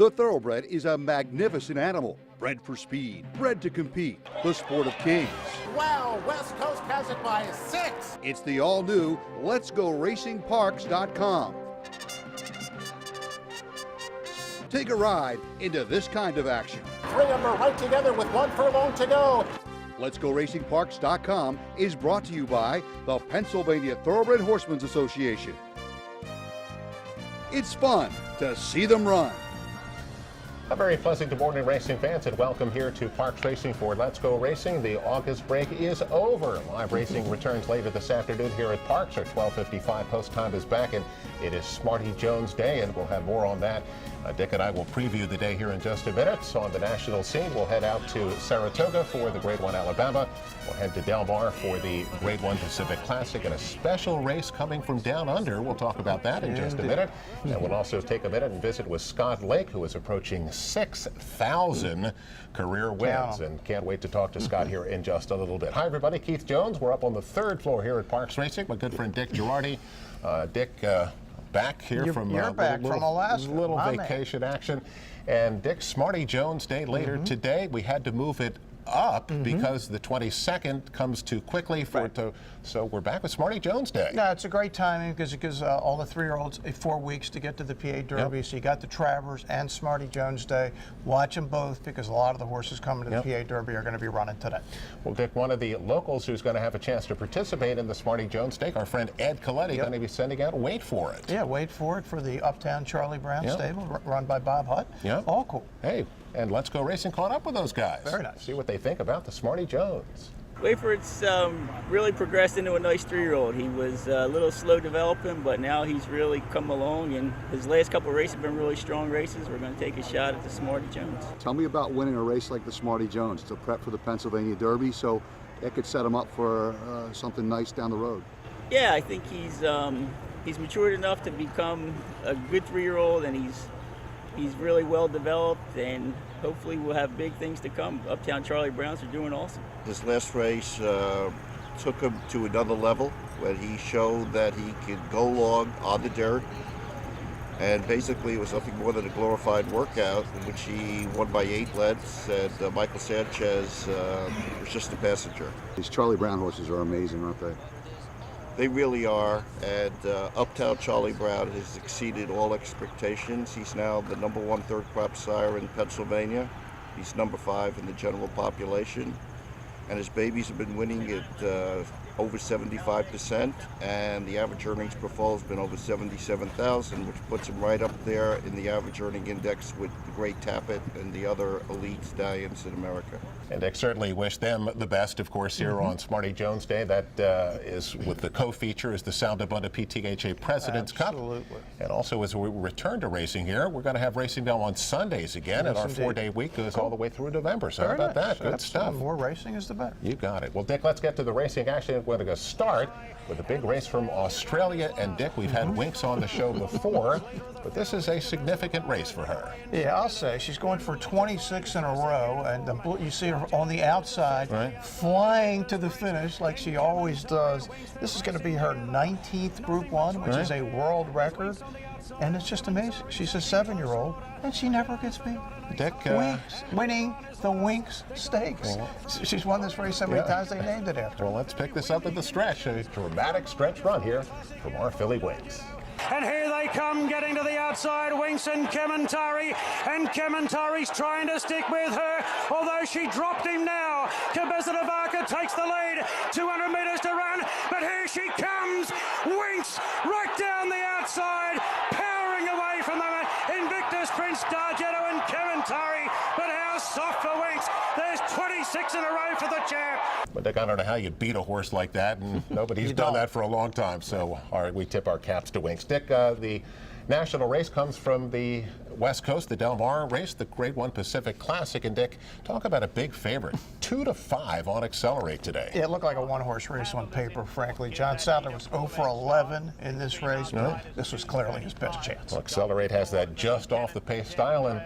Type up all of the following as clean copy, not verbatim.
The thoroughbred is a magnificent animal, bred for speed, bred to compete, the sport of kings. Wow, West Coast has it by 6. It's the all-new LetsGoRacingParks.com. Take a ride into this kind of action. 3 of them are right together with 1 furlong to go. LetsGoRacingParks.com is brought to you by the Pennsylvania Thoroughbred Horsemen's Association. It's fun to see them run. A very pleasant good morning, racing fans, and welcome here to Parks Racing for Let's Go Racing. The August break is over. Live racing returns later this afternoon here at Parks. Our 12:55 post time is back, and it is Smarty Jones Day, and we'll have more on that. Dick and I will preview the day here in just a minute. So on the national scene, we'll head out to Saratoga for the Grade 1 Alabama. We'll head to Del Mar for the Grade 1 Pacific Classic, and a special race coming from down under. We'll talk about that in just a minute. And we'll also take a minute and visit with Scott Lake, who is approaching 6,000 career wins, and can't wait to talk to Scott here in just a little bit. Hi, everybody. Keith Jones. We're up on the 3rd floor here at Parks Racing. My good friend Dick Girardi. Dick, back here from a little vacation action. And Dick, Smarty Jones Day later today. We had to move it up because the 22nd comes too quickly for it to, so we're back with Smarty Jones Day. No, it's a great timing because it gives all the 3-year-olds 4 weeks to get to the PA Derby. Yep. So you got the Travers and Smarty Jones Day. Watch them both because a lot of the horses coming to the PA Derby are going to be running today. Well, Dick, one of the locals who's going to have a chance to participate in the Smarty Jones Day, our friend Ed Coletti, going to be sending out Wait For It. Yeah, Wait For It for the Uptown Charlie Brown stable run by Bob Hutt. Yeah. All cool. Hey, and Let's Go Racing caught up with those guys. Very nice. See what they think about the Smarty Jones. Wait For It's really progressed into a nice 3-year-old. He was a little slow developing, but now he's really come along, and his last couple of races have been really strong races. We're going to take a shot at the Smarty Jones. Tell me about winning a race like the Smarty Jones. It's a prep for the Pennsylvania Derby, so it could set him up for something nice down the road. Yeah, I think he's matured enough to become a good 3-year-old, and he's really well developed, and hopefully we'll have big things to come. Uptown Charlie Browns are doing awesome. This last race took him to another level when he showed that he could go long on the dirt, and basically it was nothing more than a glorified workout in which he won by 8 lengths, and Michael Sanchez was just a passenger. These Charlie Brown horses are amazing, aren't they? They really are, and Uptown Charlie Brown has exceeded all expectations. He's now the #1 third crop sire in Pennsylvania. He's #5 in the general population, and his babies have been winning at over 75%, and the average earnings per foal has been over 77,000, which puts him right up there in the average earning index with the Great Tappet and the other elite stallions in America. And Dick, certainly wish them the best, of course, here on Smarty Jones Day. That is with the co-feature is the Sound Abunda PTHA President's Cup. And also as we return to racing here, we're going to have racing now on Sundays again, and our 4-day week goes all the way through November. So how about that? Good stuff. The more racing is the better. You got it. Well, Dick, let's get to the racing action. We're going to start with a big race from Australia. And Dick, we've had Winks on the show before, but this is a significant race for her. Yeah, I'll say she's going for 26 in a row, and you see her on the outside, flying to the finish like she always does. This is going to be her 19th Group 1, which is a world record, and it's just amazing. She's a 7-year-old, and she never gets beat. Dick, Winks, winning the Winks Stakes. She's won this race so many times they named it after. Well, let's pick this up at the stretch. A dramatic stretch run here from our filly Winks. And here they come, getting to the outside, Winks and Kementari's trying to stick with her, although she dropped him now. Cabeza de Vaca takes the lead, 200 metres to run, but here she comes, Winks right down the outside, powering away from them, Invictus, Prince Dargetto and Kementari, but how soft for Winks. There's 26 in a row for the champ. But Dick, I don't know how you beat a horse like that, and nobody's done that for a long time. So we tip our caps to Winks. Dick, the national race comes from the West Coast, the Del Mar race, the Grade 1 Pacific Classic. And Dick, talk about a big favorite, 2-5 on Accelerate today. Yeah, it looked like a one-horse race on paper, frankly. John Sadler was 0 for 11 in this race, but this was clearly his best chance. Well, Accelerate has that just off the pace style, and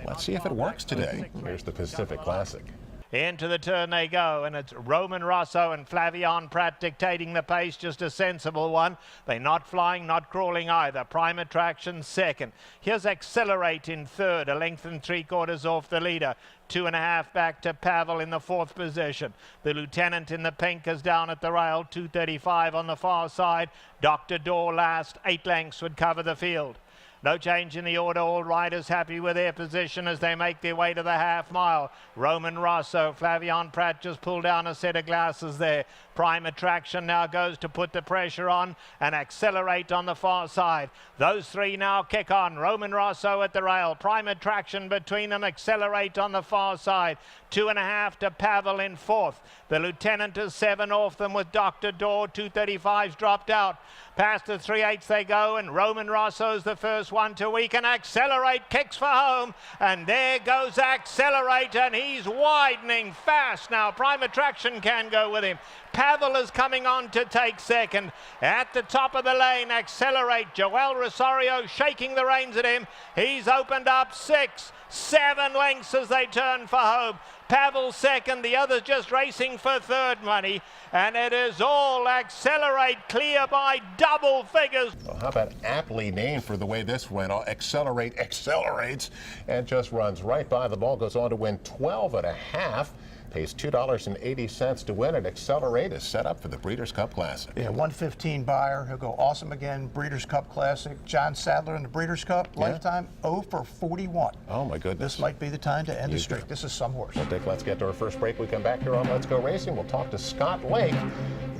let's see if it works today. Here's the Pacific Classic. Into the turn they go, and it's Roman Rosso and Flavion Pratt dictating the pace, just a sensible one. They're not flying, not crawling either. Prime Attraction second. Here's Accelerate in third, a length and 3/4 off the leader. 2.5 back to Pavel in the fourth position. The Lieutenant in the pink is down at the rail, 2:35 on the far side. Dr. Dorr last, 8 lengths would cover the field. No change in the order. All riders happy with their position as they make their way to the half mile. Roman Rosso, Flavion Pratt just pulled down a set of glasses there. Prime Attraction now goes to put the pressure on and Accelerate on the far side. Those three now kick on. Roman Rosso at the rail. Prime Attraction between them. Accelerate on the far side. 2.5 to Pavel in fourth. The Lieutenant is 7 off them with Dr. Dorr. 2:35's dropped out. Past the 3/8 they go, and Roman Rosso's the first one to weaken. Accelerate kicks for home, and there goes Accelerate, and he's widening fast now. Prime Attraction can go with him. Pavel is coming on to take second. At the top of the lane, Accelerate. Joel Rosario shaking the reins at him. He's opened up 6, 7 lengths as they turn for home. Pavel second, the others just racing for third money, and it is all Accelerate clear by double figures. Well, how about aptly named for the way this went? Accelerate accelerates and just runs right by the ball, goes on to win 12.5. Pays $2.80 to win, and Accelerate is set up for the Breeders' Cup Classic. Yeah, 115 buyer. He'll go awesome again. Breeders' Cup Classic. John Sadler in the Breeders' Cup. Lifetime 0 for 41. Oh, my goodness. This might be the time to end the streak. This is some horse. Well, Dick, let's get to our first break. We come back here on Let's Go Racing. We'll talk to Scott Lake.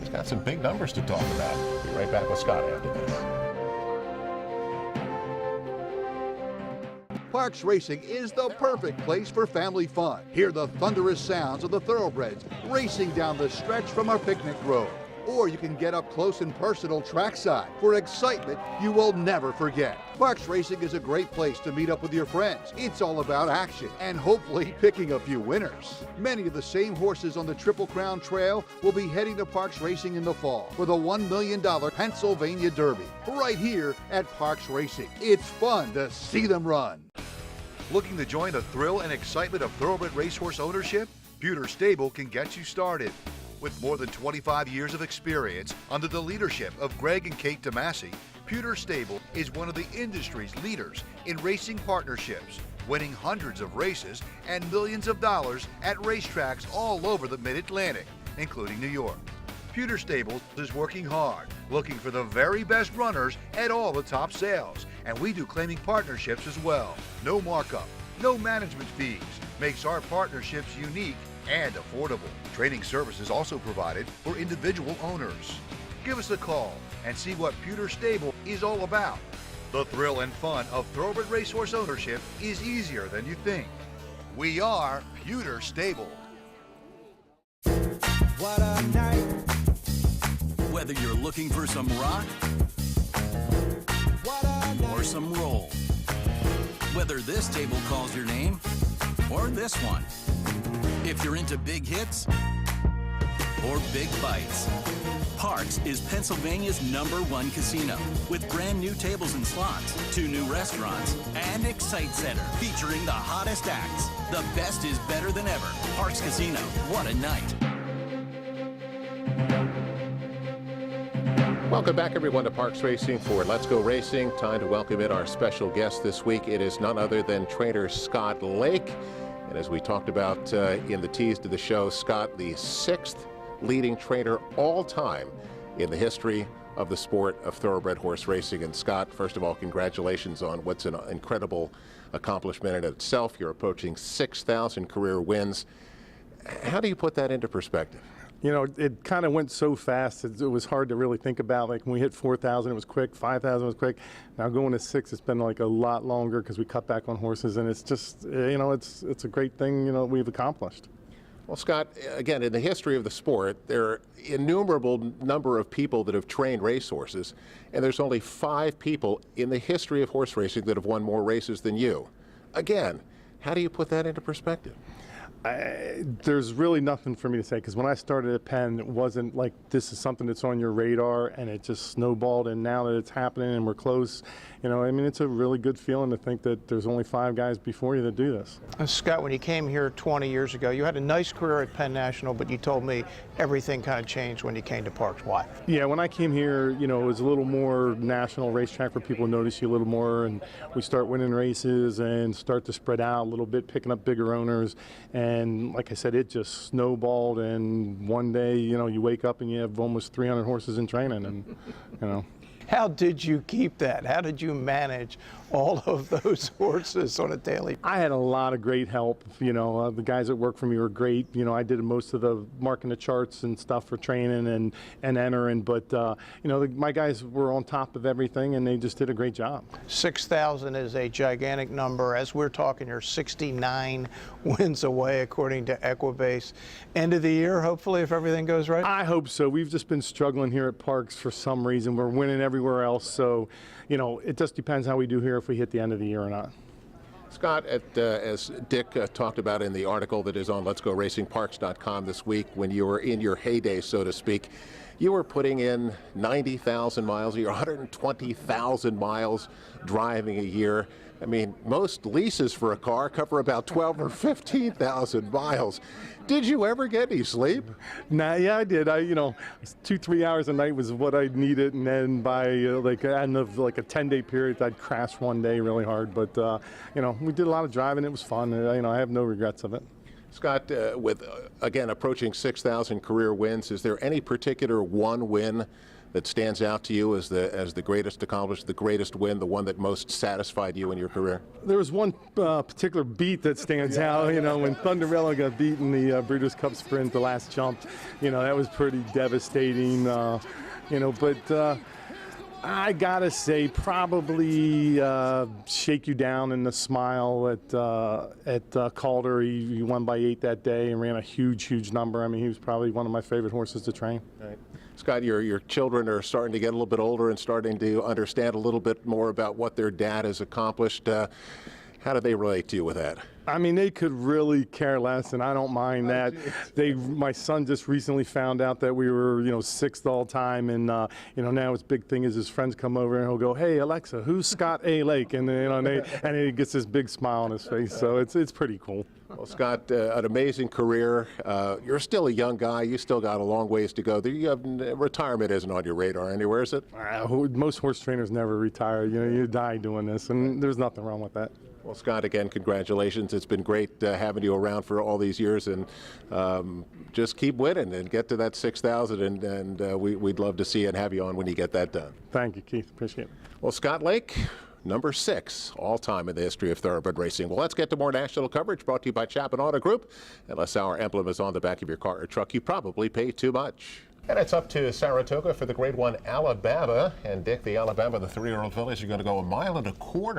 He's got some big numbers to talk about. Be right back with Scott after this. Parks Racing is the perfect place for family fun. Hear the thunderous sounds of the thoroughbreds racing down the stretch from our picnic grove. Or you can get up close and personal trackside for excitement you will never forget. Parks Racing is a great place to meet up with your friends. It's all about action and hopefully picking a few winners. Many of the same horses on the Triple Crown Trail will be heading to Parks Racing in the fall for the $1 million Pennsylvania Derby, right here at Parks Racing. It's fun to see them run. Looking to join the thrill and excitement of thoroughbred racehorse ownership? Pewter Stable can get you started. With more than 25 years of experience under the leadership of Greg and Kate DeMasi, Pewter Stable is one of the industry's leaders in racing partnerships, winning hundreds of races and millions of dollars at racetracks all over the Mid-Atlantic, including New York. Pewter Stables is working hard, looking for the very best runners at all the top sales, and we do claiming partnerships as well. No markup, no management fees, makes our partnerships unique and affordable. Training services also provided for individual owners. Give us a call and see what Pewter Stable is all about. The thrill and fun of thoroughbred racehorse ownership is easier than you think. We are Pewter Stable. What a night. Whether you're looking for some rock or some roll, whether this table calls your name or this one, if you're into big hits or big bites, Parks is Pennsylvania's #1 casino with brand new tables and slots, 2 new restaurants, and Excite Center featuring the hottest acts. The best is better than ever. Parks Casino, what a night. Welcome back, everyone, to Parks Racing for Let's Go Racing. Time to welcome in our special guest this week. It is none other than trainer Scott Lake. And as we talked about in the tease to the show, Scott, the 6th leading trainer all time in the history of the sport of thoroughbred horse racing. And Scott, first of all, congratulations on what's an incredible accomplishment in itself. You're approaching 6,000 career wins. How do you put that into perspective? You know, it kind of went so fast, it was hard to really think about. Like when we hit 4,000, it was quick, 5,000 was quick. Now going to 6, it's been like a lot longer because we cut back on horses, and it's just, you know, it's a great thing, you know, we've accomplished. Well, Scott, again, in the history of the sport, there are innumerable number of people that have trained racehorses, and there's only 5 people in the history of horse racing that have won more races than you. Again, how do you put that into perspective? There's really nothing for me to say, because when I started at Penn, it wasn't like this is something that's on your radar, and it just snowballed, and now that it's happening and we're close, I mean, it's a really good feeling to think that there's only 5 guys before you that do this. Scott, when you came here 20 years ago, you had a nice career at Penn National, but you told me everything kind of changed when you came to Parks. Why? Yeah, when I came here, it was a little more national racetrack where people notice you a little more, and we start winning races and start to spread out a little bit, picking up bigger owners. And like I said, it just snowballed, and one day, you wake up and you have almost 300 horses in training, and, How did you keep that? How did you manage all of those horses on a daily? I had a lot of great help. The guys that work for me were great. I did most of the marking the charts and stuff for training and entering. But, my guys were on top of everything, and they just did a great job. 6,000 is a gigantic number. As we're talking, you're 69 wins away, according to Equibase. End of the year, hopefully, if everything goes right? I hope so. We've just been struggling here at Parks for some reason. We're winning everywhere else. So, it just depends how we do here if we hit the end of the year or not. Scott, as Dick talked about in the article that is on Let'sGoRacingParks.com this week, when you were in your heyday, so to speak, you were putting in 90,000 miles, or 120,000 miles driving a year. I mean, most leases for a car cover about 12 or 15,000 miles. Did you ever get any sleep? Nah, yeah, I did. 2-3 hours a night was what I needed, and then by end of a 10-day period, I'd crash one day really hard. But we did a lot of driving. It was fun. I have no regrets of it. Scott, with again approaching 6,000 career wins, is there any particular one win that stands out to you as the greatest accomplished, the greatest win, the one that most satisfied you in your career? There was one particular beat that stands out, when Thunderella got beat in the Breeders' Cup Sprint, the last jump, that was pretty devastating, but I gotta say, probably Shake You Down in the Smile at Calder. He won by 8 that day and ran a huge number. I mean, he was probably one of my favorite horses to train. Right. Scott, your children are starting to get a little bit older and starting to understand a little bit more about what their dad has accomplished. How do they relate to you with that? I mean, they could really care less, and I don't mind that. My son just recently found out that we were, 6th all time, and now his big thing is his friends come over and he'll go, "Hey Alexa, who's Scott A. Lake?" And and he gets this big smile on his face. So it's pretty cool. Well, Scott, an amazing career. You're still a young guy. You still got a long ways to go. Retirement isn't on your radar anywhere, is it? Most horse trainers never retire. You die doing this, and there's nothing wrong with that. Well, Scott, again, congratulations. It's been great having you around for all these years, and just keep winning and get to that 6,000, and we'd love to see you and have you on when you get that done. Thank you, Keith. Appreciate it. Well, Scott Lake, number 6 all-time in the history of thoroughbred racing. Well, let's get to more national coverage brought to you by Chapin Auto Group. Unless our emblem is on the back of your car or truck, you probably pay too much. And it's up to Saratoga for the Grade 1 Alabama. And Dick, the Alabama, the 3-year-old fillies are going to go 1.25 miles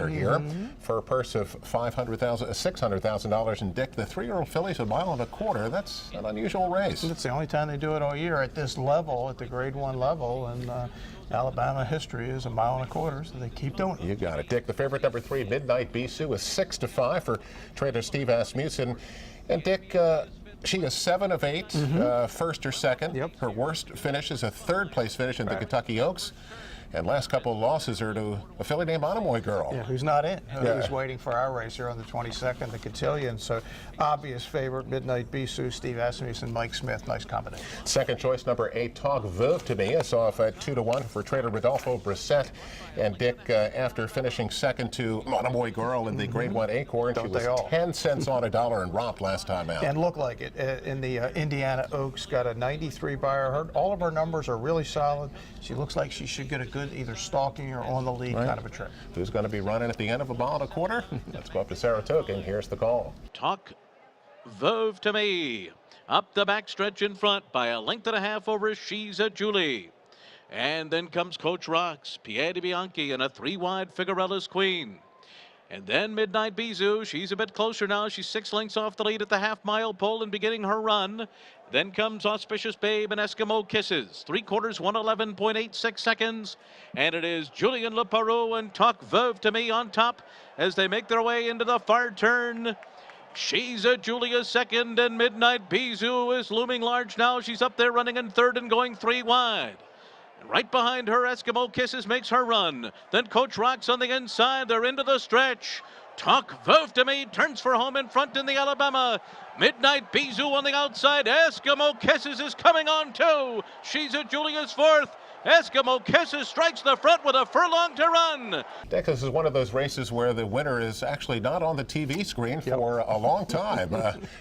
here for a purse of $600,000. And Dick, the 3-year-old fillies, 1.25 miles. That's an unusual race. It's the only time they do it all year at this level, at the Grade 1 level. And Alabama history is 1.25 miles, so they keep doing it. You got it, Dick. The favorite, number 3, Midnight Bisou, is 6-5 for trainer Steve Asmussen. And Dick, she is 7 of 8, first or second. Yep. Her worst finish is a 3rd place finish in the Kentucky Oaks. And last couple of losses are to a filly named Monomoy Girl. Yeah, who's not in. Who's waiting for our race here on the 22nd, the Cotillion. So obvious favorite, Midnight Bisou, Steve Asmussen, Mike Smith. Nice combination. Second choice, number 8, Tog Veuve to me. It's off at 2-1 for trainer Rodolfo Brissett. And Dick, after finishing second to Monomoy Girl in the Grade 1 Acorn, she was 10 cents on a dollar and romped last time out. And looked like it in the Indiana Oaks. Got a 93 by her. All of her numbers are really solid. She looks like she should get a good either stalking or on the lead kind of a trip. Who's going to be running at the end of 1.25 miles? Let's go up to Saratoga, and here's the call. Talk Veuve to me. Up the backstretch in front by 1.5 lengths over She's a Julie. And then comes Coach Rocks, Pierre DiBianchi, and a 3-wide Figuerella's Queen. And then Midnight Bisou, she's a bit closer now. She's 6 lengths off the lead at the half-mile pole and beginning her run. Then comes Auspicious Babe and Eskimo Kisses. 3/4, 111.86 seconds. And it is Julien Leparoux and Talk Veuve to me on top as they make their way into the far turn. She's a Julia second, and Midnight Bisou is looming large now. She's up there running in 3rd and going 3 wide. And right behind her, Eskimo Kisses makes her run. Then Coach Rocks on the inside. They're into the stretch. Talk Vove to Me turns for home in front in the Alabama. Midnight Bijou on the outside. Eskimo Kisses is coming on too. She's at Julia's fourth. Eskimo Kisses strikes the front with a furlong to run. Dick, this is one of those races where the winner is actually not on the TV screen for a long time.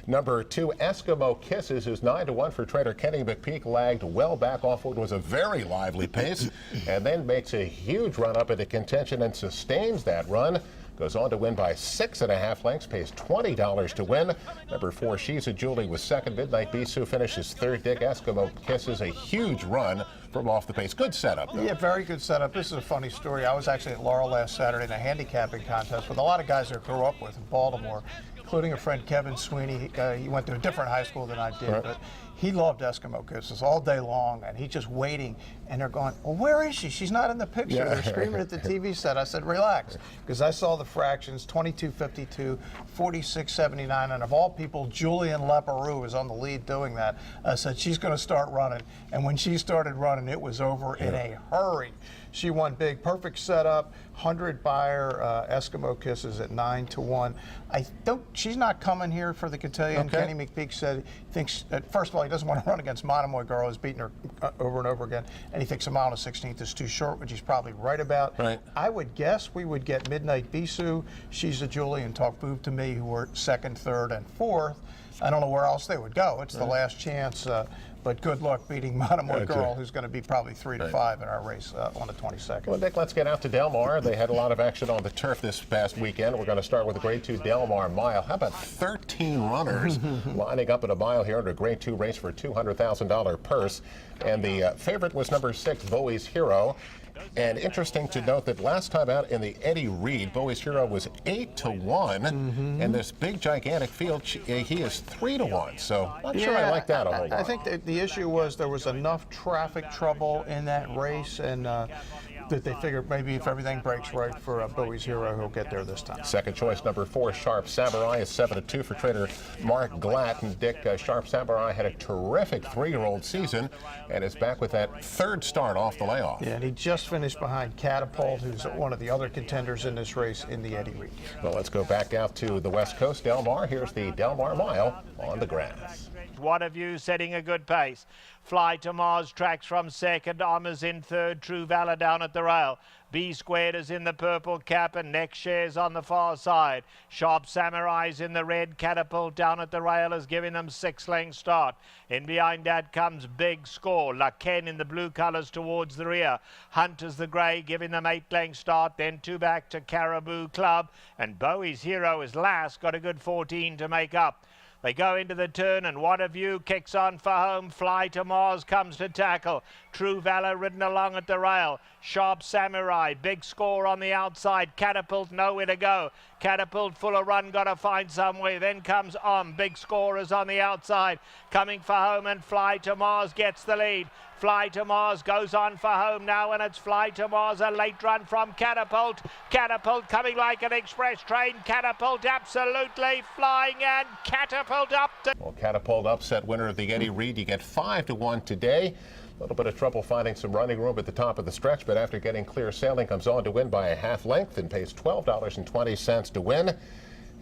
Number 2, Eskimo Kisses, is 9-1 for trader Kenny McPeak, lagged well back off what was a very lively pace, and then makes a huge run up into contention and sustains that run. Goes on to win by 6.5 lengths, pays $20 to win. Number 4, She's a Julie, was second. Midnight Bijou finishes third. Dick, Eskimo Kisses, a huge run from off the pace. Good setup, though. Yeah, very good setup. This is a funny story. I was actually at Laurel last Saturday in a handicapping contest with a lot of guys I grew up with in Baltimore, including a friend, Kevin Sweeney. He went to a different high school than I did, but he loved Eskimo Kisses all day long, and he's just waiting, and they're going, well, where is she? She's not in the picture. Yeah. They're screaming at the TV set. I said, relax, because I saw the fractions, 22.52, 46.79, and of all people, Julian Leperoux is on the lead doing that. I said, she's going to start running, and when she started running, it was over in a hurry. She won big, perfect setup, 100 buyer Eskimo Kisses at 9-1. She's not coming here for the cotillion. Kenny McPeak said he thinks, first of all, he doesn't want to run against Monomoy Girl, who's beaten her over and over again, and he thinks a mile and a 16th is too short, which he's probably right about. I would guess we would get Midnight Bijou, She's a Julie, and Talk Vove to Me, who were second, third, and fourth. I don't know where else they would go. It's the last chance. But good luck beating Monomoy Girl, who's going to be probably 3-5 in our race on the 22nd. Well, Nick, let's get out to Del Mar. They had a lot of action on the turf this past weekend. We're going to start with the Grade 2 Del Mar Mile. How about 13 runners lining up in a mile here under a Grade 2 race for a $200,000 purse? And the favorite was number 6, Bowie's Hero. And interesting to note that last time out in the Eddie Reed, Bowie's Hero was 8-1, and this big gigantic field, he is 3-1. So I'm not sure I like that a whole lot. I think that the issue was there was enough traffic trouble in that race, and that they figured maybe if everything breaks right for Bowie's Hero, he'll get there this time. Second choice, number 4, Sharp Samurai, is 7-2 for trader Mark Glatt. And Dick, Sharp Samurai had a terrific 3-year-old season and is back with that third start off the layoff. Yeah, and he just finished behind Catapult, who's one of the other contenders in this race in the Eddie Reed. Well, let's go back out to the West Coast, Del Mar. Here's the Del Mar Mile on the grass. What of you setting a good pace? Fly to Mars tracks from second. Armor's in third. True Valor down at the rail. B Squared is in the purple cap, and Next Shares on the far side. Sharp Samurai's in the red. Catapult down at the rail is giving them 6-length start. In behind that comes Big Score. La Ken in the blue colours towards the rear. Hunter's the grey giving them 8-length start. Then 2 back to Caribou Club, and Bowie's Hero is last. Got a good 14 to make up. They go into the turn, and What of You kicks on for home. Fly to Mars comes to tackle. True Valor ridden along at the rail. Sharp Samurai, Big Score on the outside. Catapult nowhere to go. Catapult full of run, got to find some way. Then comes Big Score is on the outside. Coming for home, and Fly to Mars gets the lead. Fly to Mars goes on for home now, and it's Fly to Mars, a late run from Catapult. Catapult coming like an express train. Catapult absolutely flying, and Catapult up to... Well, Catapult upset winner of the Eddie Reed. You get 5-1 today. A little bit of trouble finding some running room at the top of the stretch, but after getting clear sailing, comes on to win by a half length and pays $12.20 to win.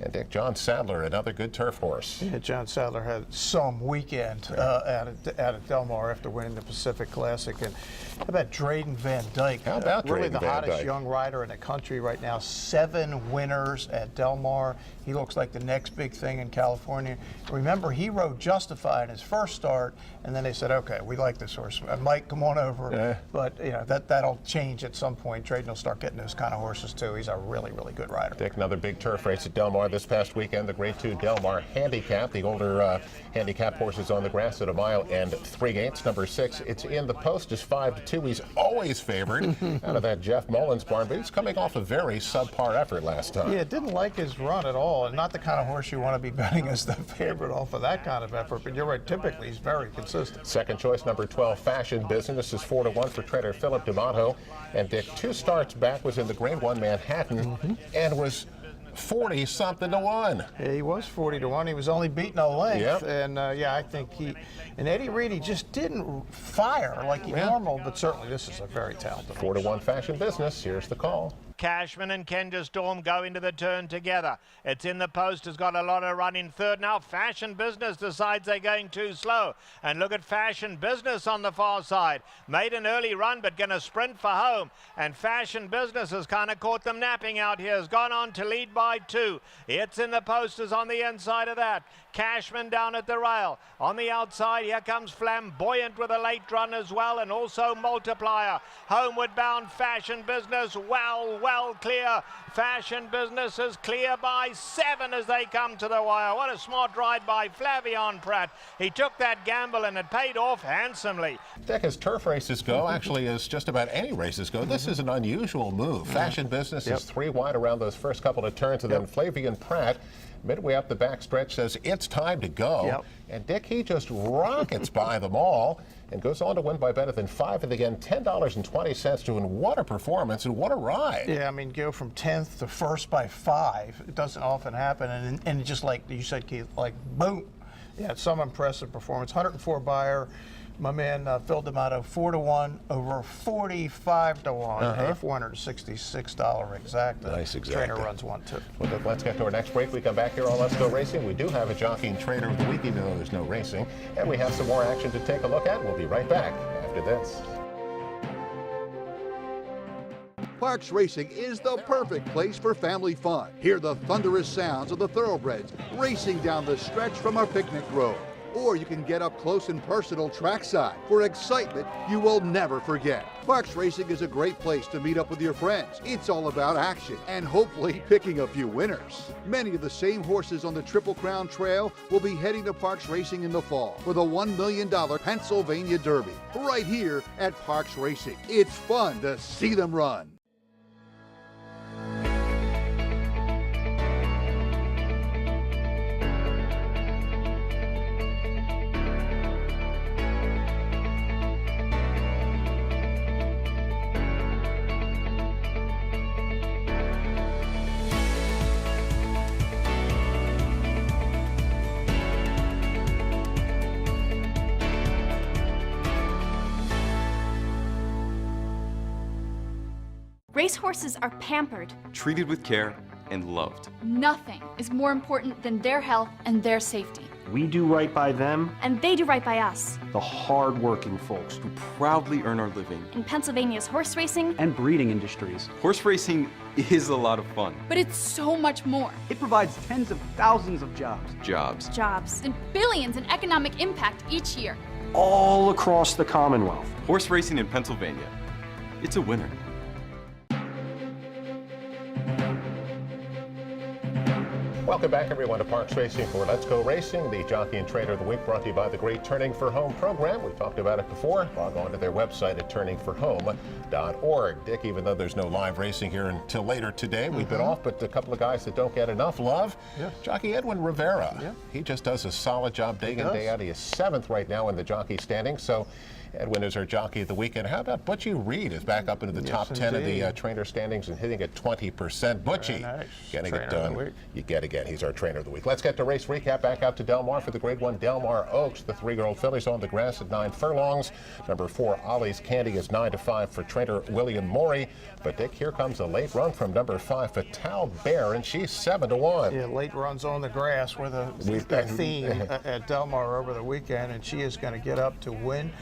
And Dick, John Sadler, another good turf horse. Yeah, John Sadler had some weekend out at Del Mar after winning the Pacific Classic. And how about Drayden Van Dyke? How about really Drayden the Van hottest Dyke? young rider in the country right now. 7 winners at Del Mar. He looks like the next big thing in California. Remember, he rode Justify in his first start, and then they said, okay, we like this horse. Mike, come on over. Yeah. But you know that'll change at some point. Drayden will start getting those kind of horses too. He's a really, really good rider. Dick, another big turf race at Del Mar this past weekend. The Grade 2 Del Mar Handicap. The older handicap horses on the grass at 1 mile and 3/8. Number 6, It's in the Post, is 5-2. He's always favored out of that Jeff Mullins barn, but he's coming off a very subpar effort last time. Yeah, didn't like his run at all, and not the kind of horse you want to be betting as the favorite off of that kind of effort. But you're right, typically he's very consistent. Second choice, number 12, Fashion Business, is 4-1 for trader Philip D'Amato. And Dick, 2 starts back, was in the Grade 1 Manhattan and was 40-something to 1. Yeah, he was 40 to 1. He was only beating a length. Yep. And yeah, I think and Eddie Reed, he just didn't fire like he normal, but certainly this is a very talented 4 to 1 Fashion Business. Here's the call. Cashman and Kendra Storm go into the turn together. It's in the post, has got a lot of run in third. Now Fashion Business decides they're going too slow. And look at Fashion Business on the far side. Made an early run, but going to sprint for home. And Fashion Business has kind of caught them napping out here. Has gone on to lead by 2. It's in the posters on the inside of that. Cashman down at the rail. On the outside, here comes Flamboyant with a late run as well, and also Multiplier. Homeward bound Fashion Business, well clear. Fashion Business is clear by 7 as they come to the wire. What a smart ride by Flavion Pratt. He took that gamble and it paid off handsomely. Dick, as turf races go, actually as just about any races go, this is an unusual move. Fashion Business is 3 wide around those first couple of turns, and then Flavion Pratt, midway up the backstretch, says it's time to go. And Dick, he just rockets by them all and goes on to win by better than 5, and again $10.20 to win. What a performance and what a ride. Yeah, I mean, go from 10th to 1st by 5. It doesn't often happen, and just like you said, Keith, like boom. Yeah, it's some impressive performance. 104 buyer. My man Phil D'Amato, 4 to 1 over 45 to 1. $466 exactly. Nice, exactly. Trainer runs 1-2. Well, let's get to our next break. We come back here on Let's Go Racing. We do have a jockey and trainer of the week, even though there's no racing, and we have some more action to take a look at. We'll be right back after this. Parks Racing is the perfect place for family fun. Hear the thunderous sounds of the thoroughbreds racing down the stretch from our picnic grove. Or you can get up close and personal trackside for excitement you will never forget. Parks Racing is a great place to meet up with your friends. It's all about action and hopefully picking a few winners. Many of the same horses on the Triple Crown Trail will be heading to Parks Racing in the fall for the $1 million Pennsylvania Derby, right here at Parks Racing. It's fun to see them run. Racehorses are pampered, treated with care, and loved. Nothing is more important than their health and their safety. We do right by them, and they do right by us. the hard-working folks Who proudly earn our living. In Pennsylvania's horse racing, and breeding industries. Horse racing is a lot of fun. but it's so much more. It provides tens of thousands of jobs, Jobs and billions in economic impact each year. all across the Commonwealth. Horse racing in Pennsylvania. It's a winner. Welcome back, everyone, to Parks Racing for Let's Go Racing, the jockey and trainer of the week, brought to you by the great Turning for Home program. We've talked about it before. Log on to their website at turningforhome.org. Dick, even though there's no live racing here until later today, we've been off, but a couple of guys that don't get enough love. Jockey Edwin Rivera. He just does a solid job day in, day out. He is 7th right now in the jockey standings. So Edwin is our jockey of the weekend. How about Butchie Reed is back up into the top 10 of the trainer standings and hitting at 20%. Butchie, getting it done. You get again. He's our trainer of the week. Let's get to race recap. Back out to Del Mar for the Grade 1 Del Mar Oaks. The 3-year-old fillies on the grass at 9 furlongs. Number 4, Ollie's Candy is 9 to 5 for trainer William Morey. But Dick, here comes a late run from number 5, Fatal Bear, and she's 7 to 1. Yeah, late runs on the grass with a theme at Del Mar over the weekend, and she is going to get up to win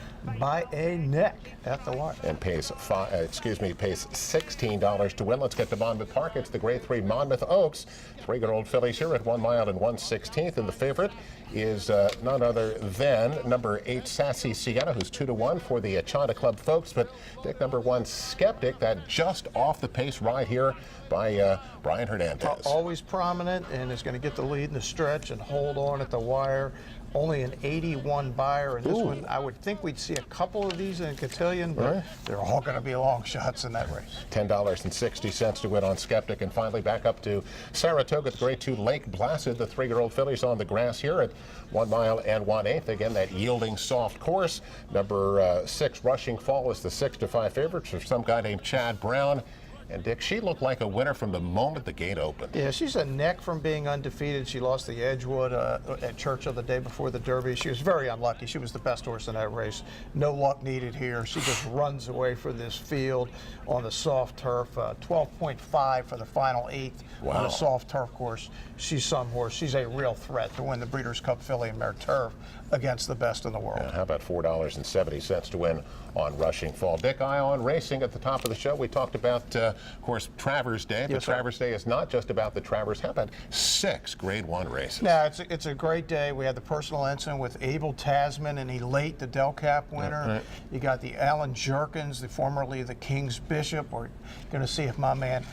by a neck at the wire. And pays $16 to win. Let's get to Monmouth Park. It's the Grade 3 Monmouth Oaks. 3-year-old fillies here at 1 mile and 1/16th, and the favorite is none other than number 8 Sassy Sienna, who's 2 to 1 for the China Club folks. But Dick, number 1 Skeptic, that just off the pace ride here by Brian Hernandez. Always prominent, and is going to get the lead in the stretch and hold on at the wire. Only an 81 buyer in this one. I would think we'd see a couple of these in Cotillion, but they're all going to be long shots in that race. $10.60 to win on Skeptic. And finally back up to Saratoga, the Grade 2 Lake Placid. The 3-year-old fillies on the grass here at 1 mile and 1/8. Again, that yielding soft course. Number 6 Rushing Fall is the 6 to 5 favorite for some guy named Chad Brown. And Dick, she looked like a winner from the moment the gate opened. Yeah, she's a neck from being undefeated. She lost the Edgewood at Churchill the day before the Derby. She was very unlucky. She was the best horse in that race. No luck needed here. She just runs away for this field on the soft turf. 12.5 for the final eighth on a soft turf course. She's some horse. She's a real threat to win the Breeders' Cup Filly and Mare Turf against the best in the world. How about $4.70 to win on Rushing Fall? Dick, Eye on Racing at the top of the show. We talked about, of course, Travers Day. But Travers Day is not just about the Travers. How about 6 Grade 1 races? Yeah, it's a great day. We had the personal incident with Abel Tasman and Elate, the Del Cap winner. You got the Alan Jerkins, formerly the King's Bishop. We're going to see if my man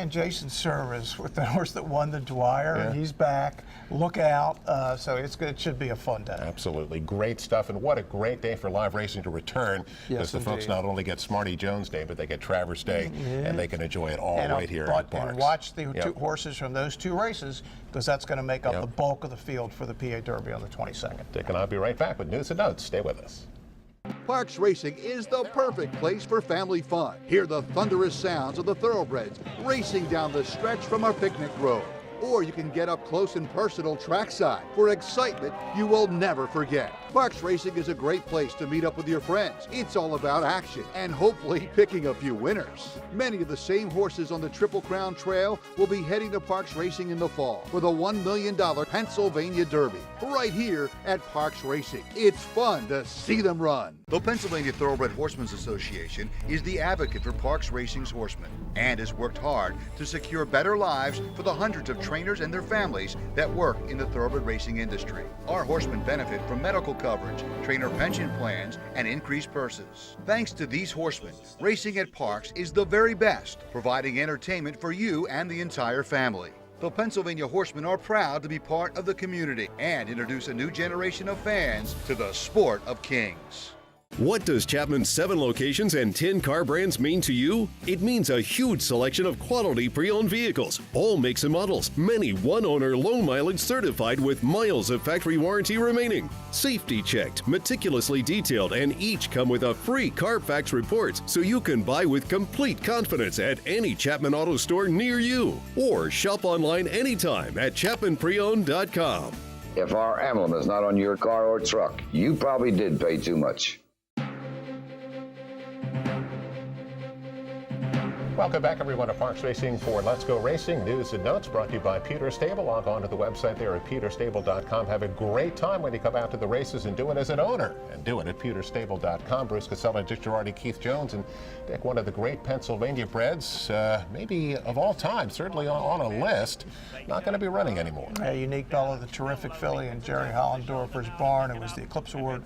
Jason Service with the horse that won the Dwyer, and he's back. Look out. So it should be a fun day. Absolutely. Great stuff. And what a great day for live racing to return. Because the folks not only get Smarty Jones Day, but they get Travers Day, and they can enjoy it all right here at Parks. And watch the two horses from those 2 races, because that's going to make up the bulk of the field for the PA Derby on the 22nd. Dick and I'll be right back with news and notes. Stay with us. Parks Racing is the perfect place for family fun. Hear the thunderous sounds of the thoroughbreds racing down the stretch from our picnic grove. Or you can get up close and personal trackside for excitement you will never forget. Parks Racing is a great place to meet up with your friends. It's all about action and hopefully picking a few winners. Many of the same horses on the Triple Crown Trail will be heading to Parks Racing in the fall for the $1 million Pennsylvania Derby, right here at Parks Racing. It's fun to see them run. The Pennsylvania Thoroughbred Horsemen's Association is the advocate for Parks Racing's horsemen and has worked hard to secure better lives for the hundreds of trainers and their families that work in the thoroughbred racing industry. Our horsemen benefit from medical coverage, trainer pension plans, and increased purses. Thanks to these horsemen, racing at Parks is the very best, providing entertainment for you and the entire family. The Pennsylvania Horsemen are proud to be part of the community and introduce a new generation of fans to the sport of kings. What does Chapman's 7 locations and 10 car brands mean to you? It means a huge selection of quality pre-owned vehicles, all makes and models, many one-owner, low-mileage certified with miles of factory warranty remaining. Safety checked, meticulously detailed, and each come with a free Carfax report so you can buy with complete confidence at any Chapman Auto store near you. Or shop online anytime at ChapmanPreowned.com. If our emblem is not on your car or truck, you probably did pay too much. Welcome back, everyone, to Parks Racing for Let's Go Racing. News and notes brought to you by Peter Stable. Log on to the website there at peterstable.com. Have a great time when you come out to the races and do it as an owner. And do it at peterstable.com. Bruce Casella, Dick Girardi, Keith Jones, and Dick, one of the great Pennsylvania breds, maybe of all time, certainly on a list, not going to be running anymore. A unique fellow, the terrific filly in Jerry Hollendorfer's barn. It was the Eclipse Award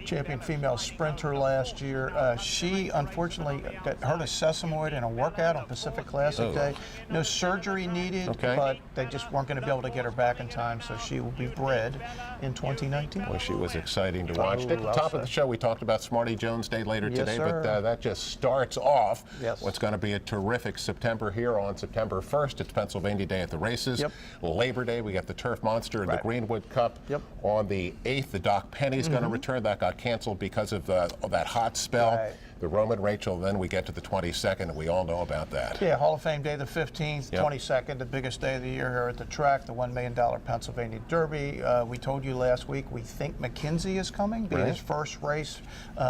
champion female sprinter last year. She unfortunately got hurt a sesamoid in a workout on Pacific Classic Day. No surgery needed, but they just weren't going to be able to get her back in time, so she will be bred in 2019. Well, she was exciting to watch. At the top of the show, we talked about Smarty Jones Day later today, but that just starts off what's going to be a terrific September here on September 1st. It's Pennsylvania Day at the races. Labor Day, we got the Turf Monster and the Greenwood Cup. On the 8th, the Doc Penny's going to return. That got canceled because of that hot spell. The Roman Rachel, then we get to the 22nd, and we all know about that. Yeah, Hall of Fame Day, the 15th, 22nd, the biggest day of the year here at the track, the $1 million Pennsylvania Derby. We told you last week we think McKenzie is coming, be his first race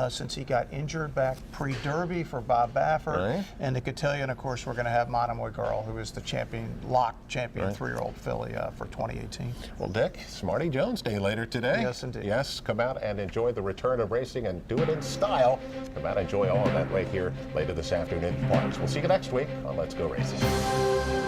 since he got injured back pre-Derby for Bob Baffert. And the Cotillion, of course, we're going to have Monomoy Girl, who is the champion 3-year-old filly for 2018. Well, Dick, Smarty Jones Day later today. Yes, indeed. Yes, come out and enjoy the return of racing and do it in style. Come out and enjoy all of that right here later this afternoon in Parks. We'll see you next week on Let's Go Racing.